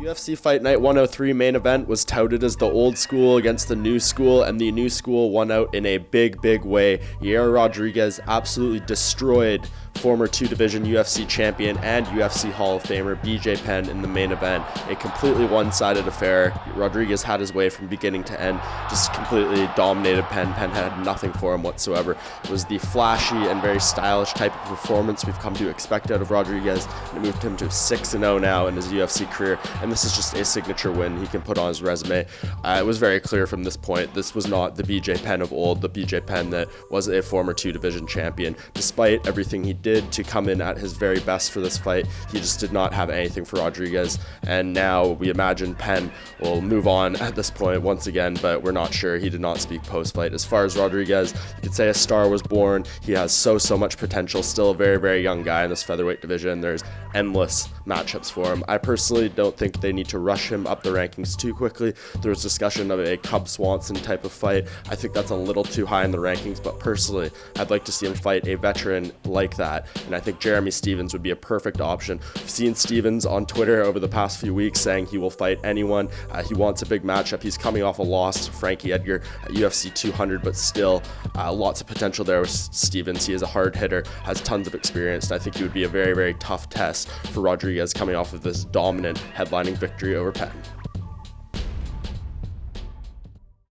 UFC Fight Night 103 main event was touted as the old school against the new school, and the new school won out in a big way. Yair Rodriguez absolutely destroyed former two-division UFC champion and UFC Hall of Famer B.J.Penn in the main event. A completely one-sided affair. Rodriguez had his way from beginning to end, just completely dominated Penn. Penn had nothing for him whatsoever. It was the flashy and very stylish type of performance we've come to expect out of Rodriguez, and it moved him to 6-0 now in his UFC career, and this is just a signature win he can put on his resume. It was very clear from this point, this was not the B.J.Penn of old, the B.J.Penn that was a former two-division champion. Despite everything he did to come in at his very best for this fight, he just did not have anything for Rodriguez, and now we imagine Penn will move on at this point once again, but we're not sure. He did not speak post-fight. As far as Rodriguez, you could say a star was born. He has so much potential, still a very young guy in this featherweight division. There's endless matchups for him. I personally don't think they need to rush him up the rankings too quickly. There was discussion of a Cub Swanson type of fight. I think that's a little too high in the rankings, but personally, I'd like to see him fight a veteran like that. And I think Jeremy Stephens would be a perfect option. We've seen Stephens on Twitter over the past few weeks saying he will fight anyone. He wants a big matchup. He's coming off a loss to Frankie Edgar at UFC 200, but still lots of potential there with Stephens. He is a hard hitter, has tons of experience, and I think he would be a very tough test for Rodriguez coming off of this dominant headlining victory over Penn.